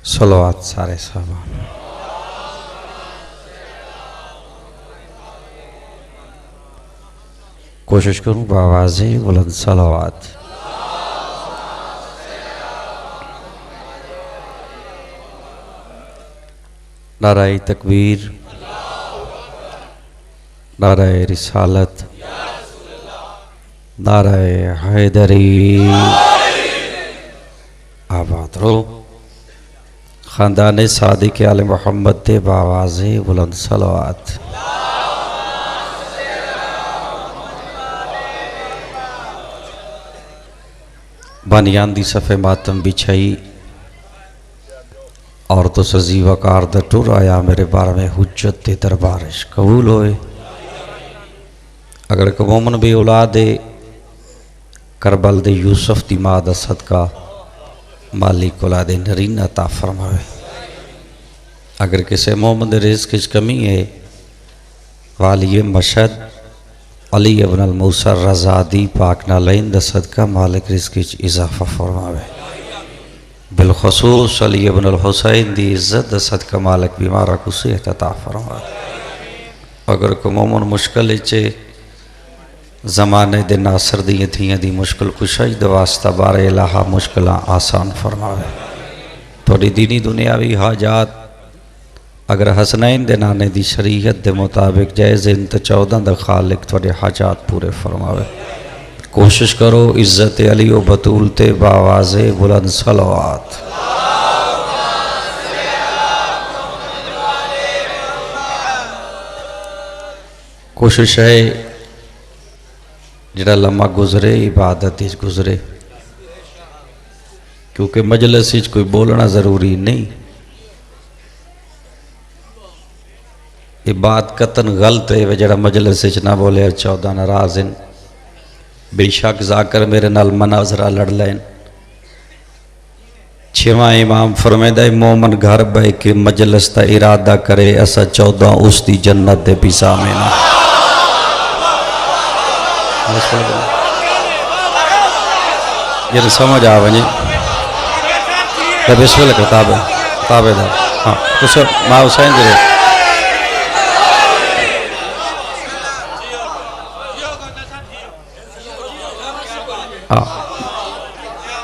صلوات سارے صحابہ. کوشش کروں بآواز بلند صلوات. نعرہ تکبیر، نعرہ رسالت، نعرہ حیدری. آباد رو. خاندان صادق آل محمد دے بآواز بلند صلوات. بانیان دی صفحے ماتم بچھائی اور تو سزی وقار دا ٹور آیا میرے بارے میں حجت دے دربارش قبول ہوئے. اگر کہ مومن بھی اولاد کربل دے یوسف دی ماں دا صدقہ مالک اولاد نرین عطا فرمائے. اگر کسی مومن دے رزق کی کمی ہے والی مشہد علی ابن الموسر رضادی پاک نالین دا صدقہ مالک رزق کی اضافہ فرمائے. بالخصوص علی ابن الحسین دی عزت دا صدقہ مالک بیمارہ کو صحت عطا فرمائے. اگر کوئی مومن مشکل چے زمانے دے ناصر دی تھیاں دی مشکل کشائی دا واسطہ بار الہا مشکلہ آسان فرمائے. توڑی دینی دنیاوی حاجات اگر حسنین دے نانے دی شریعت دے مطابق جائز انت 14 دا خالق توڑی حاجات پورے فرمائے. کوشش کرو عزت علی و بطول تے بآواز بلند صلوات. کوشش ہے جڑا لمحہ گزرے عبادت اس گزرے، کیونکہ مجلس اس کوئی بولنا ضروری نہیں. یہ بات قطن غلط ہے جڑا مجلس اس نہ بولے 14 ناراضن. بے شک ذاکر میرے نال مناظرہ لڑ لین. 6واں امام فرمیدہ مومن گھر بے کے مجلس تا ارادہ کرے اسا 14 اس دی جنت دے پیسا میں نا. یہ سمجھ آوانی بسم اللہ کتاب ہے ہاں کچھ ماں حسین دے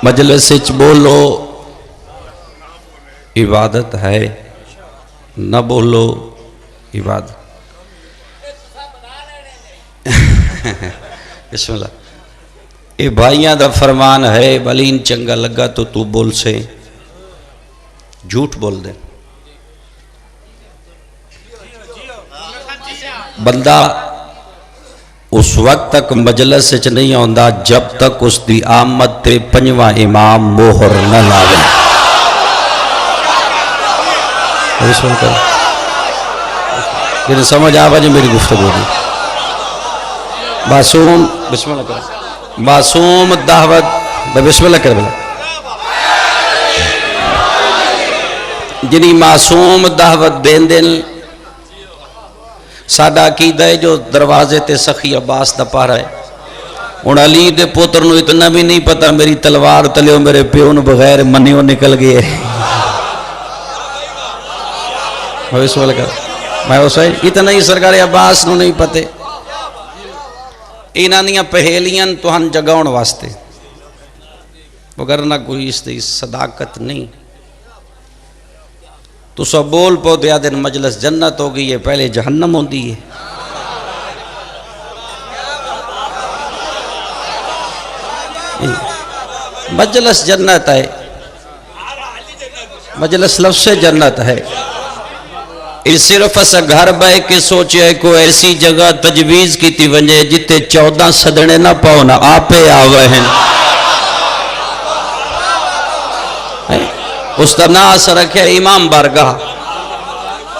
مجلس سچ بولو عبادت ہے، نہ بولو عبادت. بسم اللہ. یہ بھائیاں دا فرمان ہے بلین چنگا لگا تو بول سے جھوٹ بول دے. بندہ اس وقت تک مجلس سے نہیں ہوندہ جب تک اس دی آمد تے 5واں امام موہر نہ لاوے. یہ سمجھ آبا جی میری گفتگو دی. معصوم بسم اللہ کر معصوم دعوت بسم اللہ کر بلا جنہی معصوم دعوت دین دن سادہ عقیدہ ہے جو دروازے تے سخی عباس دا پا رہا ہے. ان علی دے پوتر نو اتنا بھی نہیں پتا میری تلوار تلیو میرے پیون بغیر منیوں نکل گئے. بسم اللہ کر میں حسین اتنا ہی سرکار عباس نو نہیں پتے. اینانیاں پہیلیاں تو ہن جگاؤن واسطے وگرنہ کوئی اس دی صداقت نہیں. تو سب بول پو دیا دن مجلس جنت ہو گئی ہے پہلے جہنم ہوندی ہے. مجلس جنت ہے، مجلس لفظ جنت ہے. اس صرف اسا گھر بے کے سوچے ہے کوئی ایسی جگہ تجویز کی تی ونجے جتے 14 صدنے نہ پاؤنا آپے آوے ہیں. اس دا نا اسا رکھے امام بارگاہ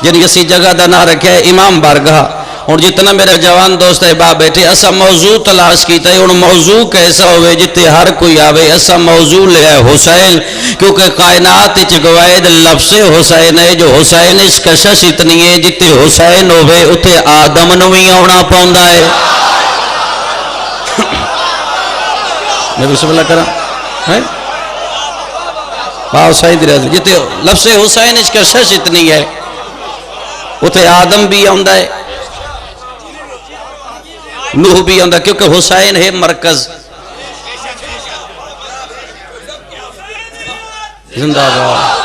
جن کسی جگہ دا نا رکھے امام بارگاہ. اور جتنا میرے جوان دوست احباب بیٹھے اسا موضوع تلاش کیتا ہے. اور موضوع کیسا ہوئے جتے ہر کوئی آوے اسا موضوع لے ہے حسین، کیونکہ کائنات اچھ گوائد لفظ حسین ہے. جو حسین اس کشش اتنی ہے جتے حسین ہوئے اتے آدم نوی ہونا پاؤندا ہے. میں بسم اللہ کرا ماں حسین دی رضی جتے لفظ حسین اس کا شش اتنی ہے اتھے آدم بھی آندہ ہے نوح بھی آندہ کیونکہ حسین ہے مرکز زندہ باد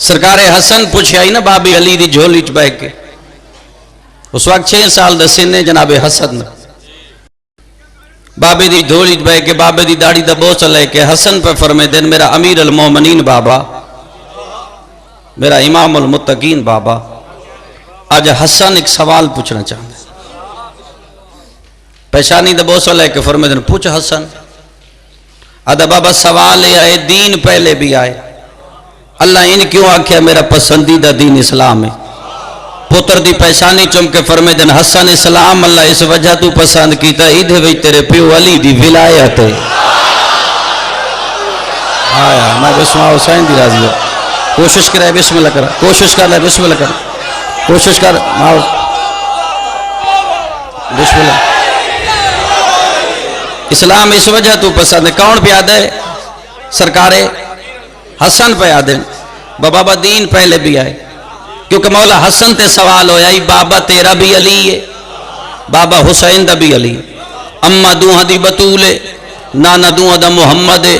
سرکار حسن پوچھے آئی نا بابی علی دی جھولی چ بہ کے اس وقت 6 سال دا سن ہے جناب حسن بابے دی جھولی چ بہ کے بابے دی داڑھی دا بوسہ لے کے حسن پہ فرمے دن میرا امیر المومنین بابا میرا امام المتقین بابا آج حسن ایک سوال پوچھنا چاہتا ہے پیشانی دا بوسہ لے کے فرمے دن پوچھ حسن آدھا بابا سوال آئے دین پہلے بھی آئے اللہ ان کیوں آکھیا میرا پسندیدہ دین اسلام ہے پتر دی پیشانی چم کے فرمے دن حسن اسلام اللہ اس وجہ تو پسند کیتا ایدھے وی تیرے پیو علی دی ولایت ہے آیا میں بسم اللہ حسین دی راضی ہوں کوشش کرے بسم اللہ کرا کوشش کر لے بسم اللہ کرا کوشش کر بسم اللہ اسلام اس وجہ تو پسند ہے کون پہ یاد ہے سرکار حسن پہ یاد ہے بابا دین پہلے بھی آئے کیونکہ مولا حسن تے سوال ہویا بابا تیرا بھی علی ہے بابا حسین دا بھی علی اما دوہاں دی بطول ہے نانا دوہاں دا محمد ہے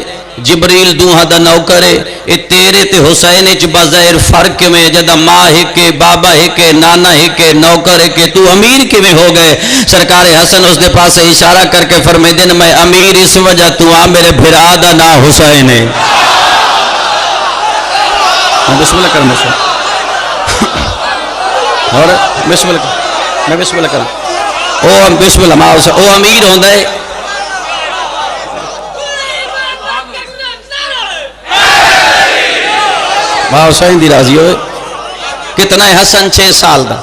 جبریل دوہاں دا نوکر ہے اے تیرے تے حسین اچ بظاہر فرق میں جدہ ماں ہے کہ بابا ہے کہ نانا ہے کہ نوکر ہے کہ تو امیر کے میں ہو گئے سرکار حسن اس دے پاس اشارہ کر کے فرمائے دن میں امیر اس وجہ تو آ میرے بھرا دا نا حسین ہے بسم اللہ کرنا چاہتا اور بسم اللہ کرنا میں بسم اللہ کرنا بسم اللہ ماں حسین او امیر ہوندہ ہے ماں حسین دی راضی ہوئے کتنا ہے حسن 6 سال دا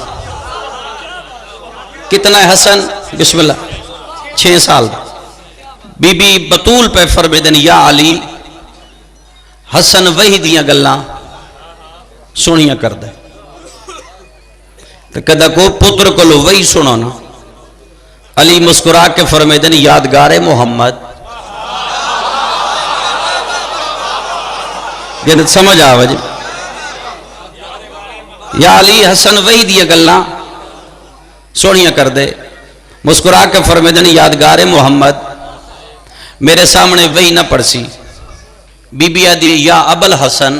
کتنا ہے حسن بسم اللہ 6 سال دا بی بی بطول پہ فرمے دن یا علی حسن وہی دیاں گلاں سنیاں کر دے تو کدہ کو پتر کو لو وہی سنانا علی مسکرا کے فرمے دن یادگار محمد یہ سمجھ آوے جی یا علی حسن وہی دیا گلاں سونیاں کر دے مسکرا کے فرمے دن یادگار محمد میرے سامنے وہی نہ پڑسی بی بی آدھی یا ابل حسن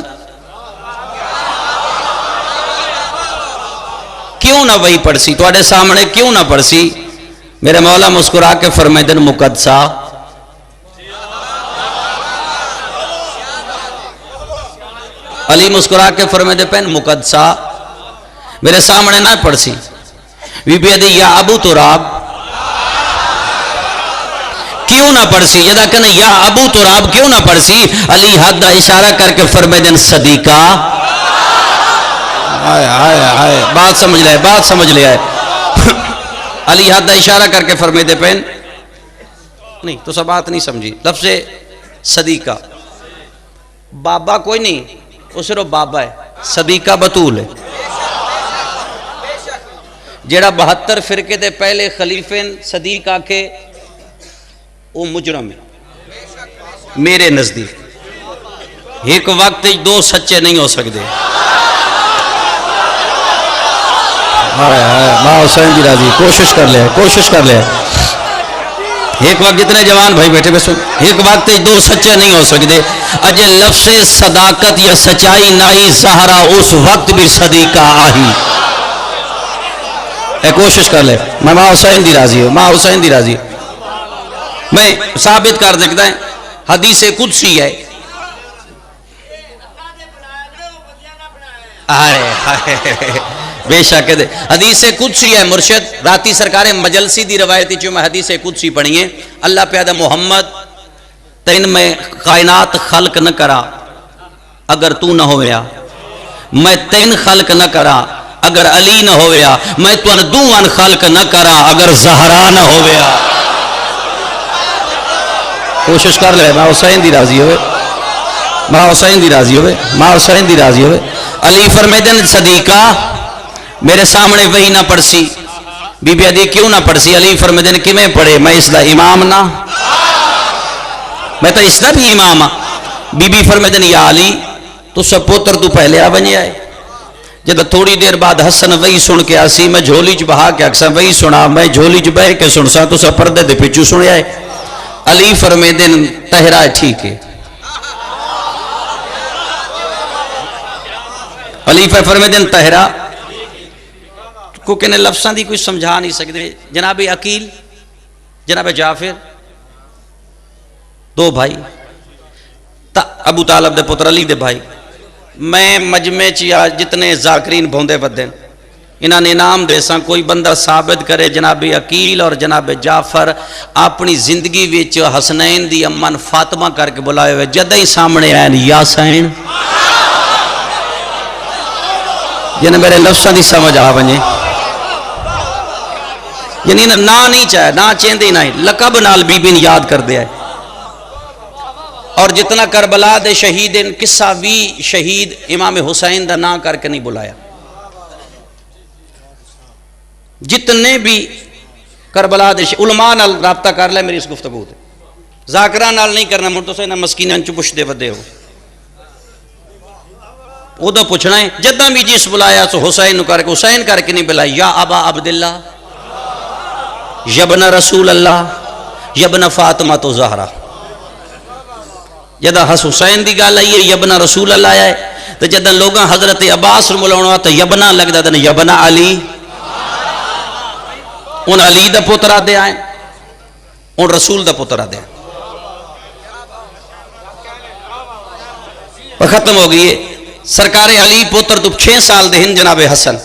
کیوں نہ وہی پڑسی توڑے سامنے کیوں نہ پڑسی میرے مولا مسکرا کے فرمے دن مقدسہ علی مسکرا کے فرمے دے پین مقدسہ میرے سامنے نہ پڑسی بی بی دی یا ابو تراب کیوں نہ پڑسی جدا کہنا یا ابو تراب کیوں نہ پڑسی علی حد اشارہ کر کے فرمے دن صدیقہ آئے بات سمجھ لے بات سمجھ لے آئے علی حد اشارہ کر کے فرمے دے پین نہیں تو سب بات نہیں سمجھی لفظ صدیقہ بابا کوئی نہیں وہ صرف بابا ہے صدیقہ بطول ہے جیڑا 72 فرقے دے پہلے خلیفین صدیقہ کے وہ مجرم ہے میرے نزدیک ایک وقت 2 سچے نہیں ہو سکتے ماں حسین جی راضی کوشش کر لے ایک وقت جتنے جوان بھائی بیٹھے بس ایک وقت 2 سچے نہیں ہو سکتے اجے لفظ صداقت یا سچائی نائی زہرا اس وقت بھی صدیقہ آہی کوشش کر لے میں ماں حسین دی راضی ہوں ماں حسین دی راضی میں ثابت کر سکتا ہے حدیث قدسی ہے بے شک دے حدیث قدسی ہے مرشد راتی سرکار مجلسی دی روایتی جو میں حدیث قدسی پڑھی ہے اللہ پیادہ محمد تین میں کائنات خلق نہ کرا اگر تو نہ ہویا میں تین خلق نہ کرا اگر علی نہ ہویا میں تو ان دوان خلق نہ کرا اگر زہرا نہ ہویا کوشش کر لے ماں حسین دی راضی ہوئے ماں حسین دی راضی ہوئے ماں حسین دی راضی ہوئے علی فرمیدن صدیقہ میرے سامنے وہی نہ پڑسی بی بی آدھی کیوں نہ پڑھ سی؟ علی فرمیندے نے کیویں پڑھے؟ میں اس دا امام نہ، میں تو اس دا بھی امام ہاں۔ بی بی فرمیندے نے یا علی تو سب پوتر تو پہلے آ بنی آئے۔ جب تھوڑی دیر بعد حسن وہی سن کے آسی، میں جھولی چ بہا کے اکساں وہی سنا، میں جھولی چ بہ کے سن سا تو سب پردے دے پچھو سنے آئے۔ علی فرمیندے نے طاہرہ ٹھیک ہے۔ علی فرمیندے نے طاہرہ کو کہنے لفظاں دی کوئی سمجھا نہیں سکتے۔ جناب عقیل، جناب جعفر، دو بھائی، ابو طالب دے پتر علی دے بھائی، میں مجمع چیا جتنے ذاکرین بھوندے بدن انہاں نے انعام دے ساں، کوئی بندہ ثابت کرے جناب عقیل اور جناب جعفر اپنی زندگی وچ حسنین دی امن فاطمہ کر کے بلائے ہوئے جدہ ہی سامنے آئین یاسین، یعنی میرے لفظاں دی سمجھ آ ونجے، یعنی نہ نہیں چاہے، نہ چیندے نہیں، لقب نال بی بی یاد کر دیا ہے۔ اور جتنا کربلا دے شہیدین قصہ بھی شہید امام حسین دا نہ کر کے نہیں بلایا، جتنے بھی کربلا دے علماء نال رابطہ کر لے میری اس گفتگو تے، ذاکرہ نال نہیں کرنا، مر تو سے نہ مسکیناں چ پوچھ دے ودے ہو، وہ تو پوچھنا ہے جدہ بھی جس بلایا سو حسین کر کے، حسین کر کے نہیں بلایا، یا ابا عبداللہ، یبن رسول اللہ، یبن فاطمہ تو زہرہ، جدہ حسین دی گال آئی ہے یبن رسول اللہ آیا ہے، تو جدہ لوگاں حضرت عباس رمولانو تو یبنا لگ دا دن یبنا علی، ان علی دا پترہ دے آئیں، ان رسول دا پترہ دے آئیں، وہ ختم ہو گئی ہے۔ سرکار علی پتر تو 6 سال دے ہن جناب حسن،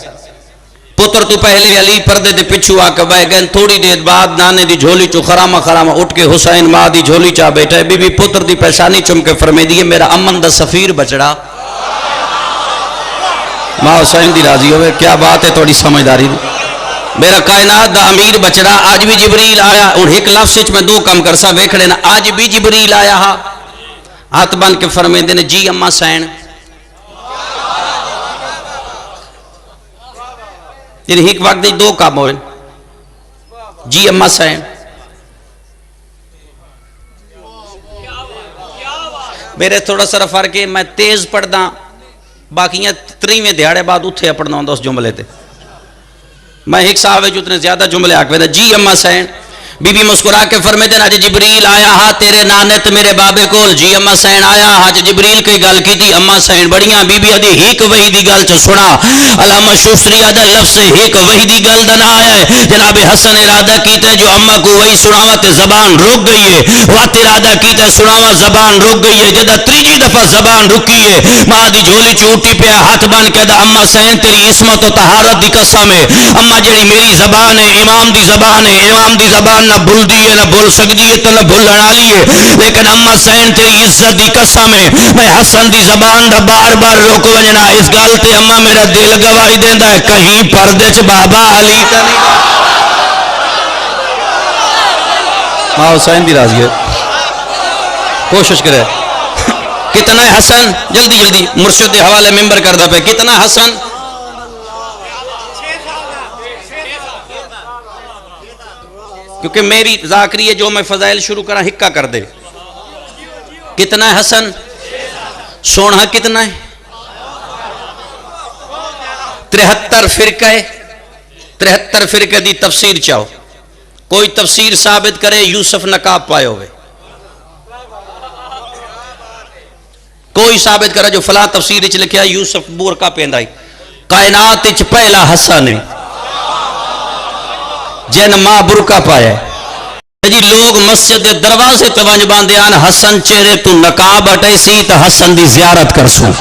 پتر تو پہلے علی پردے دے پچھو آکا بائے گئے، تھوڑی دیر بعد نانے دی جھولی چو خرامہ اٹھ کے حسین ماں دی جھولی چاہ بیٹھا ہے، بی بی پتر دی پیشانی چم کے فرمے دیئے میرا امن دا سفیر بچڑا، ماں حسین دی راضی ہوئے، کیا بات ہے توڑی سمجھداری دی، میرا کائنات دا امیر بچڑا، آج بھی جبریل آیا، اور ایک لفظ میں 2 کم کرسا ویکھڑے نا، آج بھی جبریل آیا ہاں، ہاتھ بان کے فرمے دینے جی اماں سین، یعنی ایک وقت 2 کام ہوئے، جی اماں سین، میرے تھوڑا سا فرق ہے، میں تیز پڑھ دا، باقیاں 3ویں دیہاڑے بعد اتھے پڑھنا ہوں دا اس جملے تے، میں ایک صاحب جو اتنے زیادہ جملے آکوے دا، جی اماں سین، بی بی مسکرا کے فرمے دینا جی جبریل آیا ہاں تیرے نانت میرے بابے کول، جی اماں سین آیا ہاں جی جبریل کی گل کی تھی، اماں سین بڑیاں بی بی ادھی ہیک وحی دی گل چ سنا، علامہ شوستری آدھا لفظ ہیک وحی دی گل دا نہ آیا ہے، جناب حسن ارادہ کیتا ہے جو اماں کو وحی سناوا تے زبان رک گئی ہے، وقت ارادہ کیتا ہے سناوا زبان رک گئی ہے، جدہ 3 دفعہ زبان رکی ہے، ماں دی جھولی چوٹی پہ ہاتھ بان کے دا اماں سین تیری عصمت و طہارت دی قسم ہے، اماں جڑی میری زبان ہے امام دی زبان ہے، امام دی زبان نہ بھول دی ہے نہ بھول سکتی ہے تو نہ بھولن والی ہے، لیکن اماں سین تیری عزت دی قسم ہے، میں حسن دی زبان دا بار بار روک وجنا، اس گل تے اماں میرا دل گواہی دیندا ہے، کہیں پردے چ بابا علی تا نہیں، ماں حسین دی راضی ہے، کوشش کرے، کتنا ہے حسن، جلدی جلدی مرشد دے حوالے ممبر کردہ پہ، کتنا حسن، کیونکہ میری ذاکری ہے جو میں فضائل شروع کرا ہکا کر دے، کتنا ہے حسن، سونا کتنا ہے، 73 فرقہ ہے، 73 فرقہ دی تفسیر چاہو، کوئی تفسیر ثابت کرے یوسف نقاب پائے ہوئے، کوئی ثابت کرے جو فلاں تفسیر اچھ لکھیا یوسف بورکا پیندائی، کائنات اچھ پہلا حسن ہے، جن ماں برکا پایا جی، لوگ مسجد دروازے توانج باندے آن حسن چہرے تو نقاب اٹھے سی تا حسن دی زیارت کر سوں،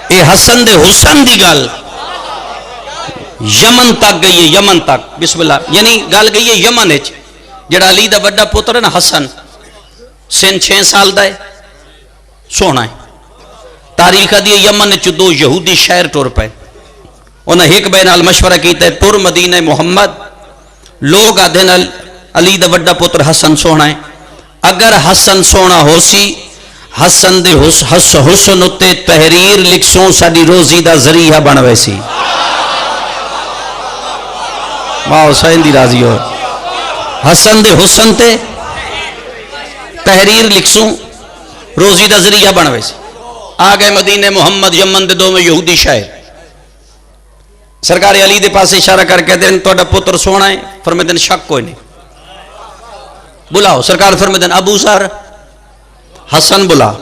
اے حسن دے حسن دی گل یمن تک گئی ہے، یمن تک، بسم اللہ، یعنی گل گئی ہے یمن اچ، جڑا علی دا بڑا پتر ہے نا حسن، سن 6 سال دا ہے، سونا ہے، تاریخ دی یمن اچ 2 یہودی شہر ٹور پہ، انہیں ایک بے نال مشورہ کیتا ہے ٹور مدینہ محمد، لوگ آدھے علی دا بڑا پتر حسن سونا ہے، اگر حسن سونا ہو سی، حسن دے حسن تے تحریر لکھ سوں ساڑی روزی دا ذریعہ بنوے سی، ماں حسین دی راضی ہو حسن دے حسن تے تحریر لکھسوں روزی دا ذریعہ بنوے سی آگئے مدینے محمد یمن دے دو میں یہودی شاعر سرکار علی دے پاس اشارہ کر کے دین تو پتر سونا ہے فرمیدن شک کوئی نہیں بلاؤ سرکار فرمیدن ابو ذر حسن بلا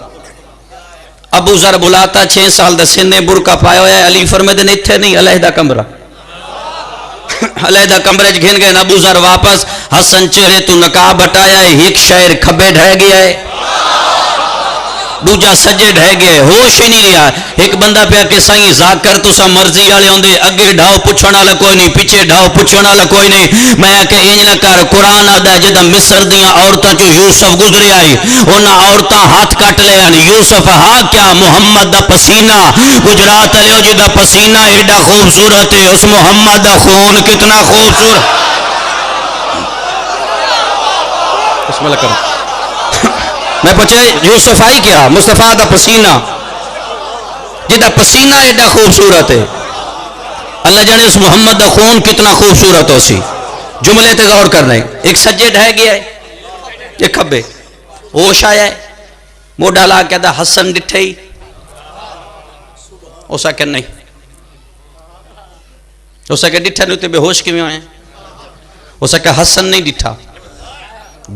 ابو ذر بلاتا 6 سال دا سنے برکا پایا ہویا ہے علی فرمیدن اتھے نہیں علیحدہ کمرہ علیحدہ کمرے گھن گئے ابو ذر واپس حسن چہرے تو نقاب ہٹایا ہے ایک شاعر کھبے ڈھہ گیا ہے دوجا سجے ڈھہ گئے ہوش ہی نہیں رہا ایک بندہ پہ کہ سائیں ذاکر تو سا مرضی والے ہوندے اگے ڈھاؤ پوچھنا والا کوئی نہیں پیچھے ڈھاؤ پوچھنا والا کوئی نہیں میں کہ انج نہ کر قرآن آدا جدا مصر دیاں عورتاں چوں یوسف گزرے آئی انہاں عورتاں ہاتھ کٹ لے ان یوسف ہاں کیا محمد دا پسینہ گجرات علیو جدا پسینہ ایڈا خوبصورت ہے اس محمد دا خون کتنا خوبصورت بسم اللہ کرو میں پوچھے یوسف آئی کیا مصطفیٰ دا پسینہ جدا پسینہ ایڈا خوبصورت ہے اللہ جانے اس محمد دا خون کتنا خوبصورت ہو سی جملے تے غور کرنا ہے ایک سجے ڈھہ گیا ہے ایک کھبے ہوش آیا ہے موڈا لا کہتا حسن ڈٹھے ہی اسا کہ نہیں اسا کہ ڈٹھا نہیں تے بے ہوش کیوں آئے اسا کہ حسن نہیں ڈٹھا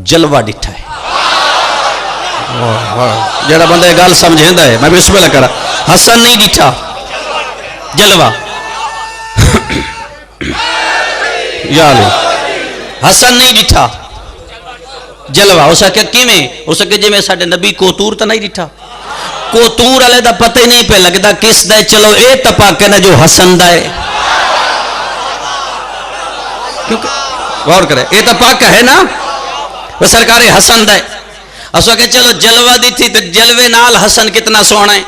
جلوہ ڈٹھا ہے جڑا بندہ گال سمجھیندا ہے میں بسم اللہ کرا حسن نہیں ڈٹھا جلوہ یا علی حسن نہیں ڈٹھا جلوہ اسا کہ کیویں اسا کہ جے میں ساڈے نبی کوتور تے نہیں ڈٹھا کوتور والے دا پتہ ہی نہیں پہ لگدا کس دا چلو اے تپا کے نہ جو حسن دا ہے کیونکہ غور کرے اے تپا کا ہے نا وہ سرکار حسن دا ہے اسا کہ چلو جلوہ دی تھی تو جلوے نال حسن کتنا سونا ہے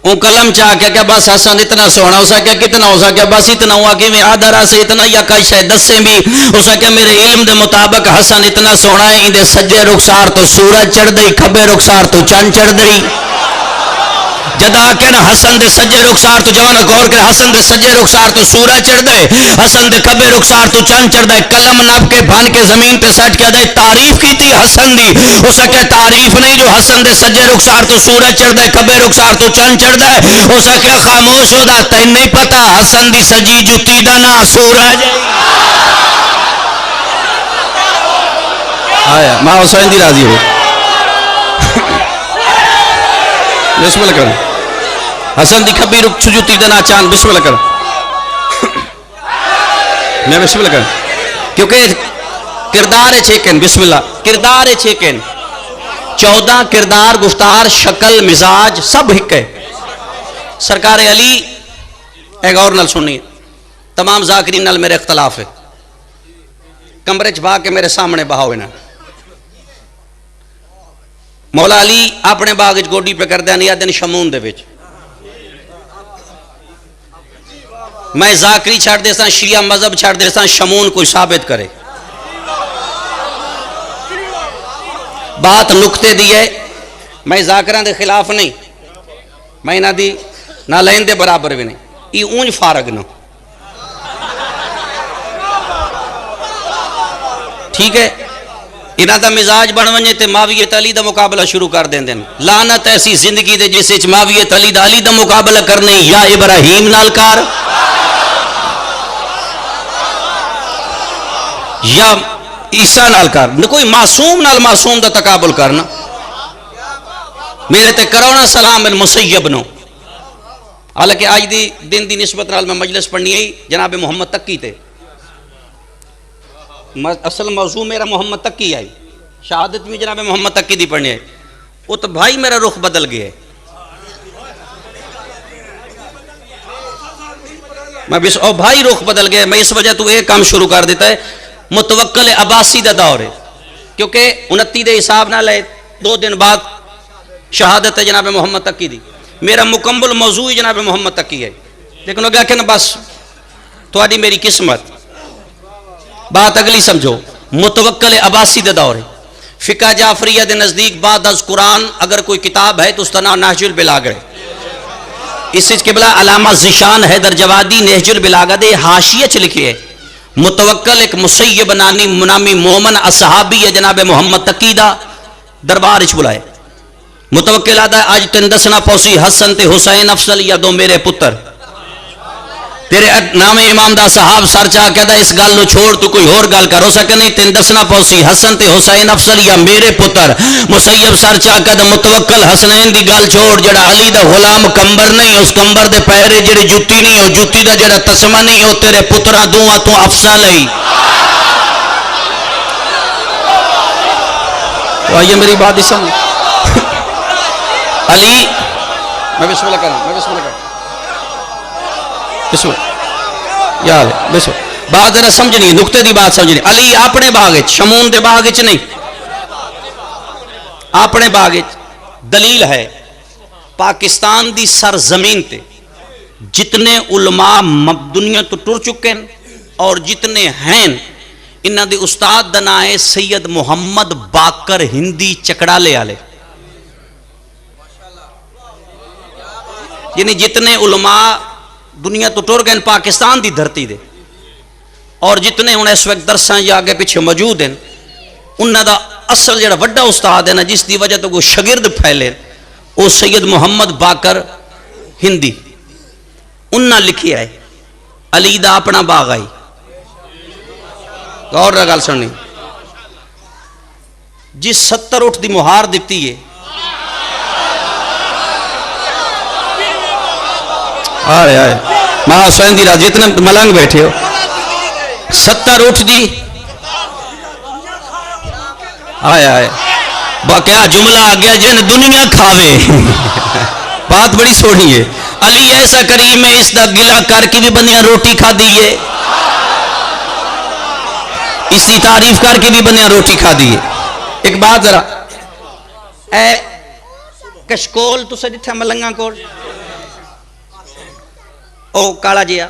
اون قلم چاہ کیا بس حسن اتنا سونا اسا کہ کتنا اسا کہ بس اتنا ہوا کہ میں آدھا راسے اتنا یا کئی شاید دسیں بھی اسا کہ میرے علم دے مطابق حسن اتنا سونا ہے اندے سجے رخسار تو سورج چڑھ دئی کھبے رخسار تو چند چڑھ دئی جدا کہنا حسن دے سجے رخسار تو جوانا غور کر حسن دے سجے رخسار تو سورج چڑھ دے حسن دے کھبے رخسار تو چند چڑھ دے قلم ناب کے بھان کے زمین پہ سٹ کیا دے تعریف کی تھی حسن دی اسا کہ تعریف نہیں جو حسن دے سجے رخسار تو سورج چڑھ دے کھبے رخسار تو چند چڑھ دے اسا کہ خاموش ہو دا تین نہیں پتا حسن دی سجی جتی دا نا سورج آیا ماں حسین دی راضی ہو بسم اللہ کرو حسن دی کھبی رخ چھجوتی دنا چاند بسم اللہ کرو میں بسم اللہ کرو کیونکہ کردار چھیکن بسم اللہ کردار چھیکن 14 کردار گفتار شکل مزاج سب ہک ہے سرکار علی ایک اور نل سننی ہے تمام ذاکرین نل میرے اختلاف ہے کمرے چھپا کے میرے سامنے بہاؤ نا مولا علی اپنے باغ گوڈی پہ کر دیا نہیں دن شمون دے وچ میں ذاکری چھاڑ دے ساں شیعہ مذہب چھاڑ دے ساں شمون کوئی ثابت کرے بات نکتے دی ہے میں ذاکران دے خلاف نہیں میں نہ دی نہ لین دے برابر بھی نہیں یہ اونج فارغ نہ ٹھیک ہے انہاں دا مزاج بن ونجے تے معاویہ علی دا مقابلہ شروع کر دین دین لعنت ایسی زندگی دے جیسے معاویہ علی دا مقابلہ کرنے یا ابراہیم نال کار یا عیسیٰ نال کار نہ کوئی معصوم نال معصوم دا تقابل کرنا میرے تے کرونا سلام بن مسیب نو حالانکہ آج دی دن دی نسبت نال میں مجلس پڑھنی ہے جناب محمد تقی تے اصل موضوع میرا محمد تقی ہے شہادت میں جناب محمد تقی دی پڑھنی ہے وہ تو بھائی میرا رخ بدل گیا ہے میں بس او بھائی رخ بدل گیا میں اس وجہ تو ایک کام شروع کر دیتا ہے متوکل عباسی دا دور ہے کیونکہ 29 دے حساب نہ لے 2 دن بعد شہادت ہے جناب محمد تقی دی میرا مکمل موضوع جناب محمد تقی ہے لیکن وہ کہا کہ نا بس تھوڑی میری قسمت بات اگلی سمجھو متوکل عباسی دے دور ہے فقہ جعفریہ دے نزدیک بعد از قرآن اگر کوئی کتاب ہے تو اس طرح نہج البلاغہ ہے اس سے قبلہ علامہ ذیشان حیدر جوادی نہج البلاغہ دے حاشیہ چ لکھے ہے متوکل ایک مسیب نامی مومن اصحابی ہے جناب محمد تقی دا دربار اچ بلائے. متوکل آدھا ہے آج تین دسنا پوسی حسن تے حسین افضل یا دو میرے پتر تیرے نام امام دا صحاب سر چاہ کہتا اس گل نو چھوڑ تو کوئی اور گل کر ہو سکے نہیں. تین دسنا پوسی حسن تے حسین افضل یا میرے پتر. مسیب سر چاہ کہتا متوکل حسنین دی گل چھوڑ جڑا علی دا غلام کمبر نہیں اس کمبر دے پیرے جڑی جتی نہیں ہو جتی دا جڑا تسمہ نہیں ہو تیرے پترہ دعا تو افضل ہے. تو آئیے میری بات ہی سمجھ علی میں بسم اللہ کروں میں بسم اللہ کروں بسم اللہ یاد ہے بسم اللہ بات ذرا سمجھنی نقطے دی بات سمجھنی. علی اپنے باغ شمون دے باغ نہیں اپنے باغ دلیل ہے پاکستان دی سرزمین تے جتنے علماء دنیا تو ٹر چکے ہیں اور جتنے ہیں انہاں دی استاد دا نام ہے سید محمد باقر ہندی چکڑالے والے. یعنی جتنے علماء دنیا تو ٹر گئے پاکستان دی دھرتی دے اور جتنے ہوں اس وقت درساں یا آگے پیچھے موجود ہیں انہاں دا اصل جڑا وڈا استاد ہے نا جس دی وجہ تو کوئی شاگرد پھیلے وہ سید محمد باقر ہندی. انہاں لکھی ہے علی دا اپنا باغ آئی. اور گل سننی جس 70 اٹھ دی مہار دیتی ہے آئے آئے مہا حسین دی راضی اتنے ملنگ بیٹھے ہو 70 اٹھ دی آئے آئے کیا جملہ آ گیا جن دنیا کھاوے بات بڑی سوڑی ہے. علی ایسا کریم ہے اس دا گلہ کر کے بھی بندیاں روٹی کھا دیئے اس کی تعریف کر کے بھی بندیاں روٹی کھا دیئے. ایک بات ذرا اے کشکول تو سے جتھا ملنگاں کول او کالا جیا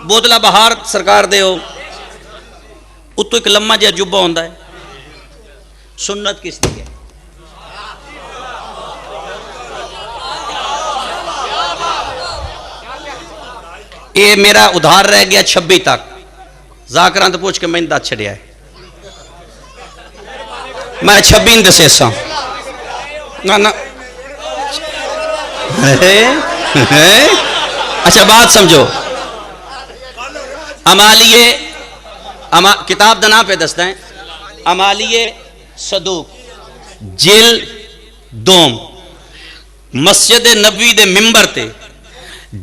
بوتلا بہار سرکار دے ہو اتو ایک لمحہ جیا جبہ ہوندہ ہے سنت کس دی ہے یہ میرا ادھار رہ گیا 26 تک ذاکران تو پوچھ کے میں انداز چھڑیا ہے میں 26 دسے سا نا اچھا بات سمجھو امالیے کتاب دنا پہ دستا ہے امالیے صدوق جل دوم مسجد نبوی دے ممبر تے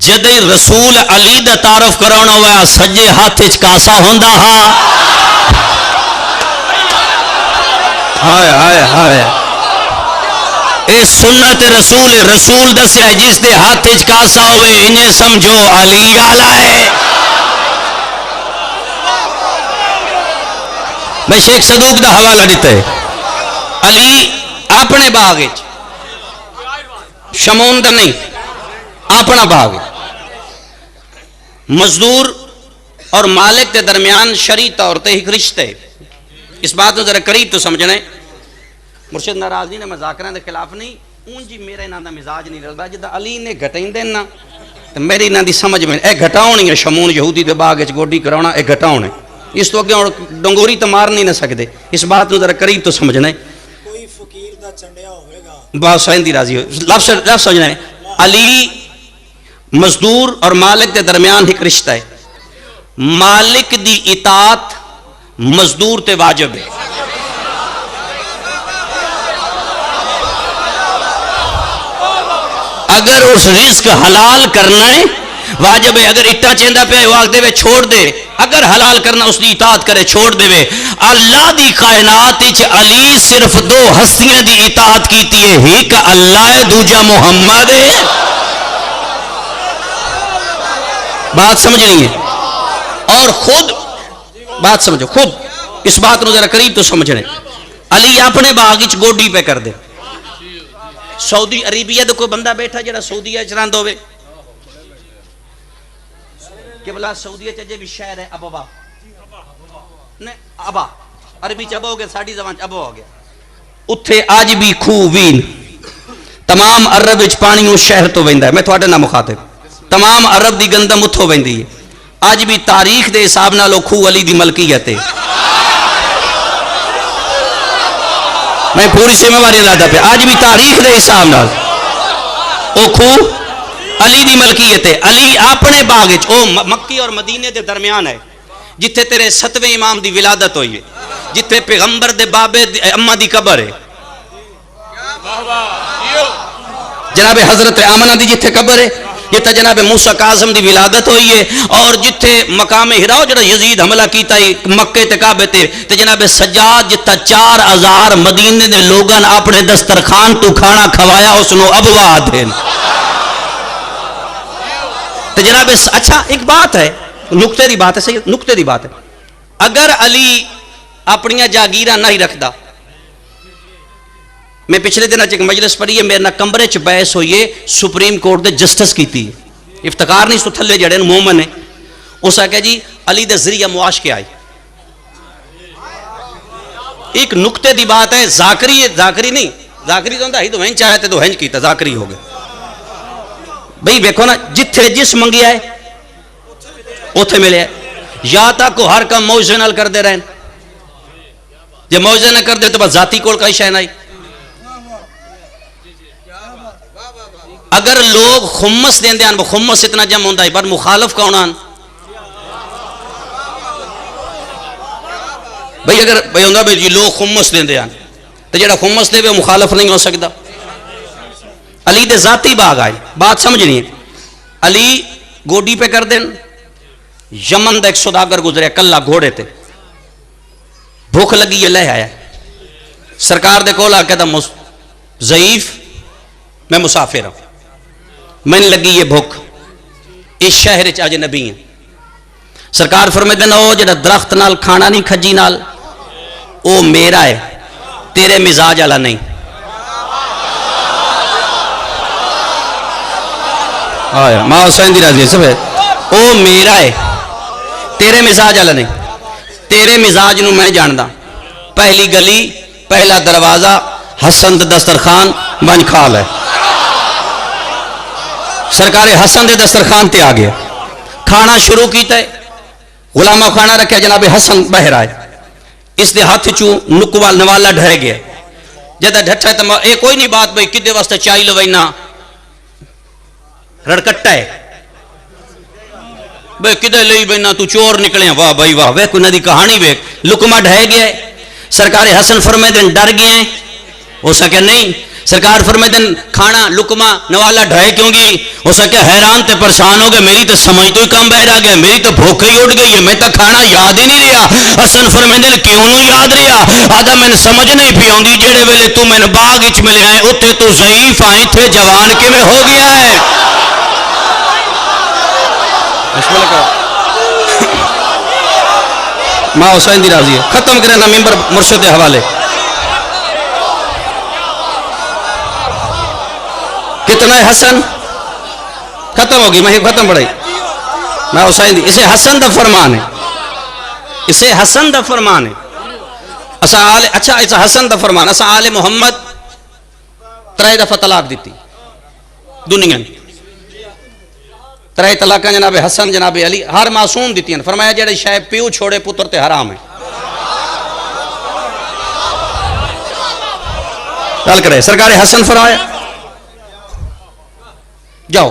جدے رسول علی دا تعارف کرانا ہوا سجے ہاتھ کاسا ہوندا ہاں ہائے ہائے ہائے اے سنت رسول رسول دسیا جس دے ہاتھ کاسا ہوئے انہیں سمجھو علی آلہ ہے. میں شیخ صدوق دا حوالہ دیتا ہے علی اپنے باغ شمون دا نہیں اپنا باغ مزدور اور مالک کے درمیان شرعی طور تے ایک رشتے اس بات کو ذرا قریب تو سمجھنا ہے. مرشد ناراض نہیں نے مذاکرہ دے خلاف نہیں اون جی میرے نام دا مزاج نہیں رلدا جدا علی نے گھٹائیں دین نا تے میری نام دی سمجھ میں اے گھٹاونی ہے شمون یہودی دے باغ وچ گوڈی کراونا اے گھٹاونا ہے اس تو اگے ڈنگوری تو مار نہیں نہ سکدے. اس بات کو ذرا قریب تو سمجھنا ہے. کوئی فقیر دا چنڈیا ہوے گا بات سائن دی راضی ہو لفظ سمجھنا ہے. علی مزدور اور مالک کے درمیان ایک رشتہ ہے مالک دی اطاعت مزدور تے واجب ہے. اگر اس رزق حلال کرنا ہے واجب ہے. اگر اٹا چیندہ پہ واقع دے چھوڑ دے اگر حلال کرنا اس دی اطاعت کرے چھوڑ دے وے. اللہ دی کائنات وچ علی صرف 2 ہستیاں دی اطاعت کیتی ہے ایک اللہ ہے دوجا محمد ہے. بات سمجھنی ہے اور خود بات سمجھو خود اس بات نو ذرا قریب تو سمجھنے. علی اپنے باغ وچ گوڈی پہ کر دے. سعودی عربیہ دے کوئی بندہ بیٹھا جڑا سعودیہ وچ رہندا ہوے کہ بلا سعودیہ چ بھی شہر ہے ابوا نہیں ابا عربی چ ابا ہو گیا ساڈی زبان چ ابا ہو گیا اتھے آج بھی خوہ وین تمام عرب وچ پانی اس شہر تو ویندا ہے. میں تھوڑے نہ مخاطب تمام عرب دی گندم اتھوں ویندی ہے آج بھی تاریخ دے حساب نال کھو علی دی ملکیت ہے. میں پوری ذمہ لادا پہ آج بھی تاریخ دے حساب نال او کھو علی دی ملکیت ہے. علی اپنے باغ او مکی اور مدینے دے درمیان ہے جتھے تیرے 7ویں امام دی ولادت ہوئی ہے, جتھے پیغمبر دے بابے اماں دی قبر ہے, جناب حضرت آمنہ دی جتھے قبر ہے, جتھے جناب موسیٰ کاظم دی ولادت ہوئی ہے, اور جتھے مقام ہراؤ جڑا یزید حملہ کیتا ہے مکے تے کعبے تے جناب سجاد جتھا 4000 مدینے دے لوگاں اپنے دسترخوان تو کھانا کھوایا اس نو ابوا دین. تے جناب اچھا ایک بات ہے, نقطے دی بات ہے, صحیح نقطے دی بات ہے, اگر علی اپنیاں جاگیراں نہیں رکھدا, میں پچھلے دن ایک مجلس پڑھی ہے, میرے نا کمرے چ بحث ہوئی ہے, سپریم کورٹ دے جسٹس کیتی ہے, افتخار نہیں سو تھلے جڑے مومن ہے, اس آ کہ جی علی دے ذریعہ معاش کے آئی. ایک نقطے دی بات ہے, ذاکری نہیں, ذاکری تو ہی تو ہنج چاہے تے تو ہنج کیتا, ذاکری ہو گئے بھئی دیکھو نا, جتھے جس منگیا ہے اوتھے ملے ہے. یا تک کو ہر کام موجزے نال کر دے رہن, جب موجزے نہ کر دے تو بس ذاتی کول کئی شے نہیں. اگر لوگ خمس دین دیان, وہ خمس اتنا جمع ہوندہ ہے, پر مخالف کون آن بھئی, اگر بھئی ہوندہ بھئی جی لوگ خمس دین دیان تو جڑا خمس دے وہ مخالف نہیں ہو سکتا. علی دے ذاتی باغ آئے, بات سمجھنی ہے, علی گوڈی پہ کر دین, یمن دا ایک سوداگر گزرے کلہ گھوڑے تے, بھوک لگی یہ لے آیا, سرکار دے کولا کہتا ضعیف میں مسافر ہوں, میں لگی یہ بھوک, اس شہر چاہے نبی ہیں. سرکار فرمائے دن او جڑا درخت نال کھانا نہیں کھجی نال او میرا ہے, تیرے مزاج والا نہیں. آیا ماں حسین دی راضی ہے سب ہے, او میرا ہے تیرے مزاج والا نہیں. تیرے مزاج نو میں جاندا, پہلی گلی پہلا دروازہ حسن دسترخوان بن کھال ہے. سرکار حسن دے دسترخوان تے آ گیا, کھانا شروع کیتا ہے, غلامہ کھانا رکھا, جناب حسن بہر آئے, اس دے ہاتھ چوں نکوال نوالا ڈھر گیا, جدہ ڈھٹا ہے تو اے کوئی نہیں بات بھئی کدے واسطے چاہی لو وینا رڑکٹا ہے بھئی کدے لئی وینا تو چور نکلے ہیں, واہ بھئی واہ, وے کوئی ندی کہانی وے, لکمہ ڈھے گیا ہے. سرکار حسن فرمائے دن ڈر گئے ہیں, ہو سکے نہیں. سرکار فرمائے دن کھانا لکمہ نوالا ڈھائے کیوں گی, ہو سکے حیران تے پریشان ہو گئے, میری تو سمجھ تو ہی کم بہر آ گیا, میری تو بھوک ہی اٹھ گئی ہے, میں تو کھانا یاد ہی نہیں رہا. حسن فرمائے دن کیوں نو یاد رہا, آدھا میں سمجھ نہیں پی آؤں دی, جڑے ویلے تو میں باغ اچ ملے آئے اتھے تو ضعیف آئیں تھے, جوان کے میں ہو گیا ہے. بسم اللہ کرو, ماں حسین دی راضی ہے. ختم کریں نا ممبر مرشد حوالے, کتنا ہے حسن ختم ہوگی, میں ختم پڑھائی میں حسین دی. اسے حسن دا فرمان ہے, اسے حسن دا فرمان ہے. اچھا اسے حسن دا فرمان, اسا آل محمد 3 دفعہ طلاق دیتی دنیا نے, 3 طلاق جناب حسن جناب علی ہر معصوم دیتی ہیں. فرمایا جڑے شاید پیو چھوڑے پتر تے حرام ہے. چل کرے سرکار حسن فرمایا جاؤ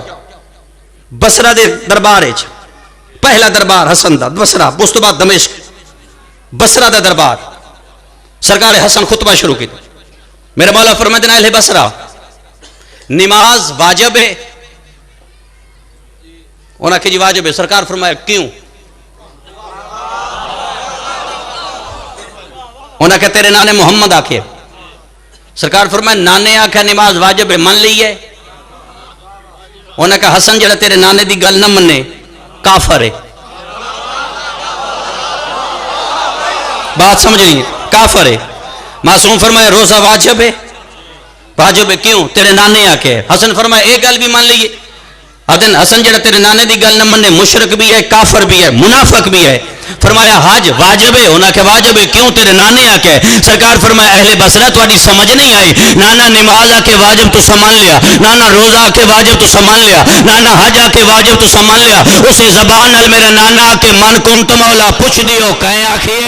بصرہ دے دربار ہے, پہلا دربار حسن دا بصرہ, اس تو بعد دمشق, بصرہ دا دربار. سرکار حسن خطبہ شروع کی, میرے مولا فرمائے دن اہل بصرہ نماز واجب ہے, انہاں کہ جی واجب ہے. سرکار فرمایا کیوں, انہاں کہ تیرے نانے محمد آکھے. سرکار فرمایا نانے آکھے نماز واجب ہے, من لی ہے. انہاں کہا حسن جڑا تیرے نانے دی گل نہ منے کافر ہے. بات سمجھ رہی ہے, کافر ہے. معصوم فرمائے روزہ واجب ہے, واجب ہے کیوں, تیرے نانے آکے. حسن فرمائے ایک گل بھی مان لیے. آدن حسن جڑا تیرے نانے دی گل نہ مننے مشرک بھی ہے کافر بھی ہے منافق بھی ہے فرمایا حج واجب ہے انہاں کہ واجب ہے کیوں تیرے نانے آ کے سرکار فرمایا اہل بصرہ تواڈی سمجھ نہیں آئی نانا نماز آ کے واجب تو سمان لیا نانا روزہ آ کے واجب تو سمان لیا نانا حج آ کے واجب تو سمان لیا اسی زبان نال میرے نانا آ کے من کن تو مولا پوچھ دیو کہیں آکھے